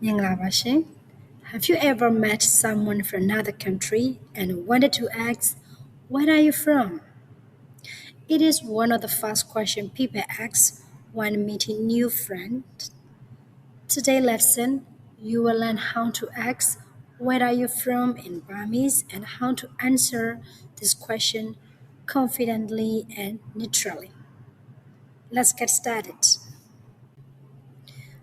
Mingalaba. Have you ever met someone from another country and wanted to ask, where are you from? It is one of the first questions people ask when meeting new friends. Today's lesson, you will learn how to ask, where are you from in Burmese and how to answer this question confidently and neutrally. Let's get started.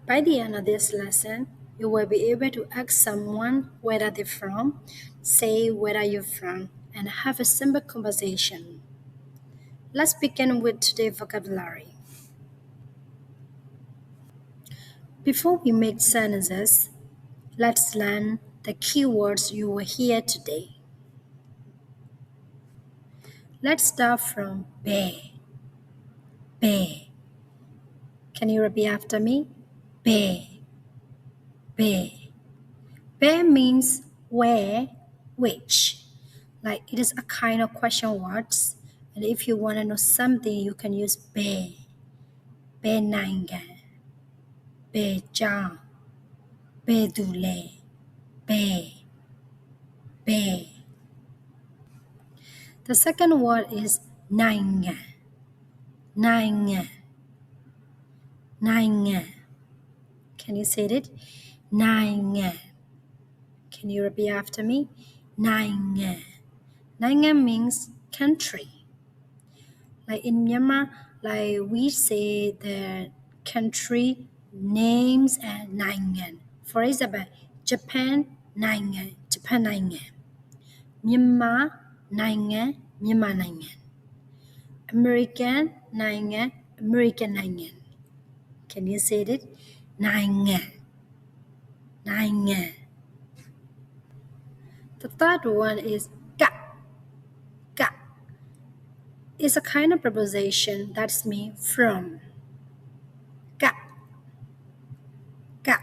By the end of this lesson, you will be able to ask someone where are they from, say where are you from, and have a simple conversation. Let's begin with today's vocabulary. Before we make sentences, let's learn the keywords you will hear today. Let's start from bear. Bear. Can you repeat after me? Bear. Bear. Bear means where, which. Like it is a kind of question words. And if you want to know something, you can use bear. Bear Naing Ngan. Bear Jang. Bear Dule. Bear. Bear. The second word is Naing Ngan. Naing Ngan. Naing Ngan. Can you say it? Naing Ngan. Can you repeat after me? Naing Ngan. Naing Ngan means country. Like in Myanmar, like we say the country names and Naing Ngan. For example, Japan, Naing Ngan, Japan Naing Ngan. Myanmar, Naing Ngan, Myanmar Naing Ngan. American, Naing Ngan, American Naing Ngan. Can you say it? Naing Ngan. Naing Ngan. The third one is ka. Ka. It's a kind of preposition that means from. Ka. Ka.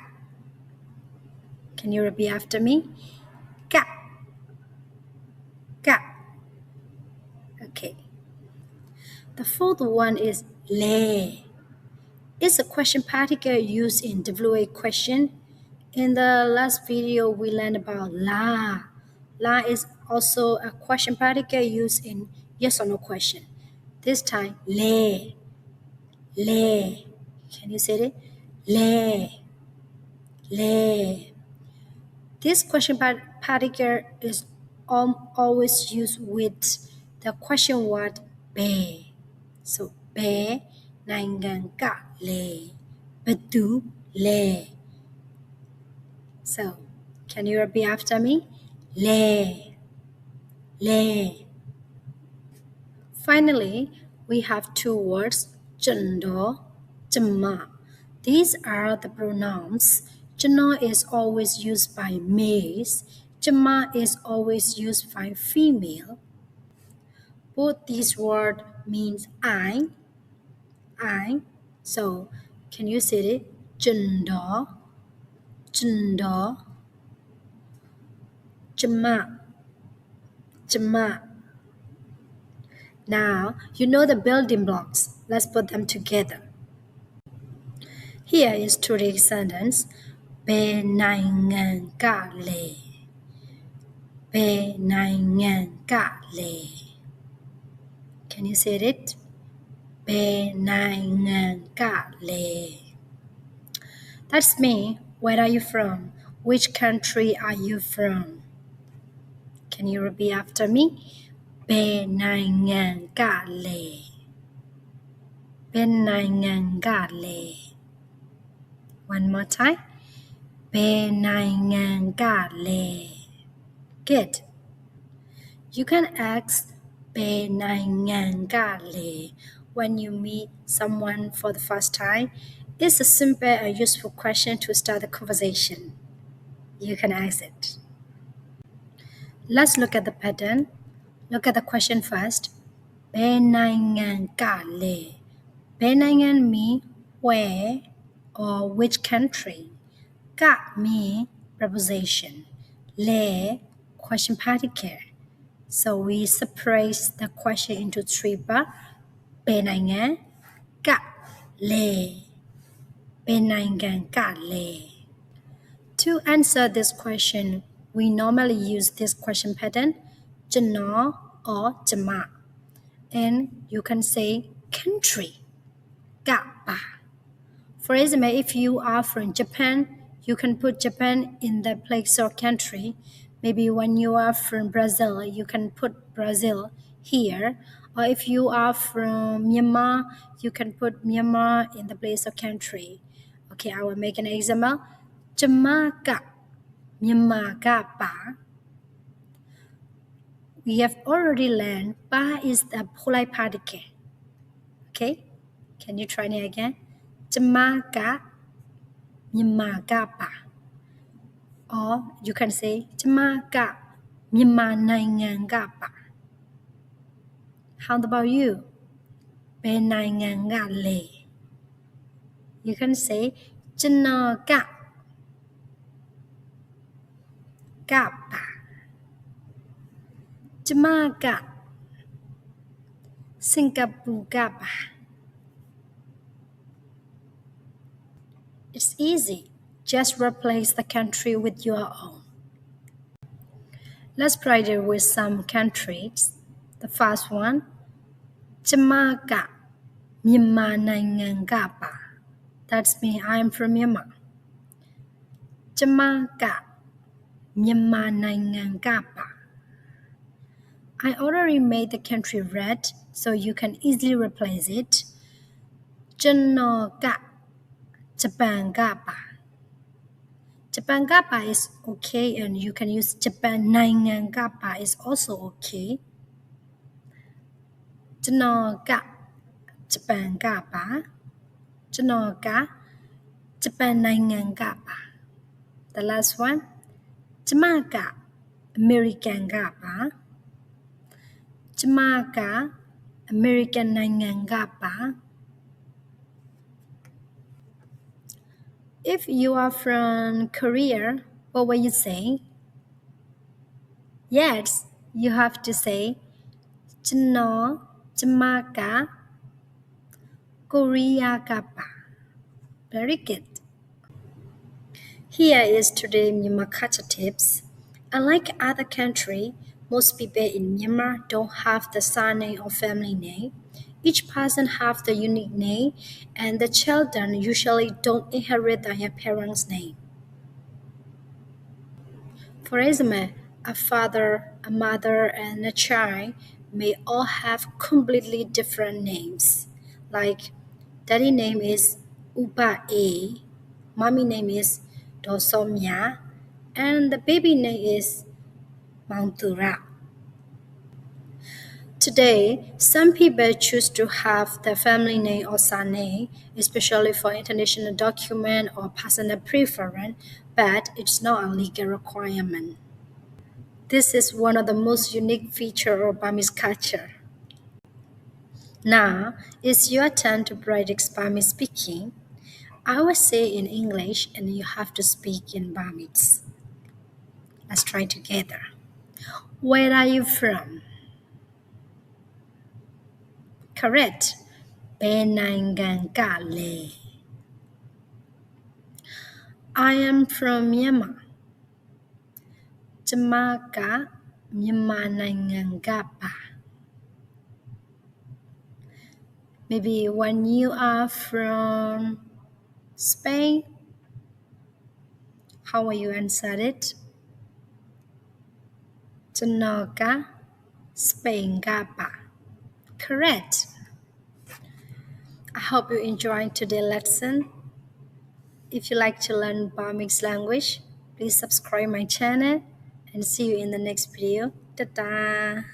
Can you repeat after me? Ka. Ka. Okay. The fourth one is le. It's a question particle used in WA question. In the last video, we learned about la. La is also a question particle used in yes or no question. This time, le. Le. Can you say it? Le. Le. This question particle is always used with the question word be. So, be, Naing Ngan ka le, bedu le. So, can you repeat after me? Le. Le. Finally, we have two words, Chendo, Chama. These are the pronouns. Chendo is always used by males. Chama is always used by female. Both these words means I. So, can you say it? Chendo, Chendo, Chama, Chama. Now, you know the building blocks. Let's put them together. Here is today's sentence. Be Naing Ngan ka le. Be Naing Ngan ka le. Can you say it? Be Naing Ngan ka le. That's me. Where are you from? Which country are you from? Can you repeat after me? Be Naing Ngan ka le. Be Naing Ngan ka le. One more time. Be Naing Ngan ka le. Good. You can ask Be Naing Ngan ka le when you meet someone for the first time. It's a simple and useful question to start the conversation. You can ask it. Let's look at the pattern. Look at the question first. Be Naing Ngan ka le. Be Naing Ngan means where or which country. Ka means preposition. Le, question particle. So we separate the question into three parts. Be Naing Ngan ka le. Be Naing Ngan ka le. To answer this question, we normally use this question pattern, Jano or Jama. And you can say country, Gapa. For example, if you are from Japan, you can put Japan in the place or country. Maybe when you are from Brazil, you can put Brazil here. Or if you are from Myanmar, you can put Myanmar in the place of country. Okay, I will make an example. Jamaica, Myanmar pa. We have already learned pa is the polite particle. Okay, can you try it again? Jamaica, Myanmar pa. Or you can say Jamaica, Myanmar pa. How about you? Naing Ngan. You can say Jamaica, pa. Jamaica, Singapore pa. It's easy. Just replace the country with your own. Let's try it with some countries. The first one, Jamaica, Myanmar pa. That's me. I'm from Myanmar. Jamaica, Myanmar pa. I already made the country red, so you can easily replace it. Janoka, Japan pa. Japan pa is okay, and you can use Japan pa is also okay. Janoka, Japan pa. Janoka, Japan pa. The last one, Jamaica, American pa. Jamaica, American pa. If you are from Korea, what will you say? Yes, you have to say Jano, Jamaica, Korea pa. Very good. Here is today's Myanmar culture tips. Unlike other countries, most people in Myanmar don't have the surname or family name. Each person has the unique name, and the children usually don't inherit their parents' name. For example, a father, a mother, and a child may all have completely different names. Like, daddy name is Upa A, mommy name is Dosomya, and the baby name is Mauntura. Today, some people choose to have their family name or surname, especially for international document or personal preference, but it's not a legal requirement. This is one of the most unique features of Burmese culture. Now, it's your turn to practice Burmese speaking. I will say in English and you have to speak in Burmese. Let's try together. Where are you from? Correct. Naing Ngan. I am from Myanmar. Jamaica, Myanmar pa. Maybe when you are from Spain, how will you answer it? Jamaica, Spain pa. Correct. I hope you enjoyed today's lesson. If you like to learn Burmese language, please subscribe my channel and see you in the next video. Ta-ta!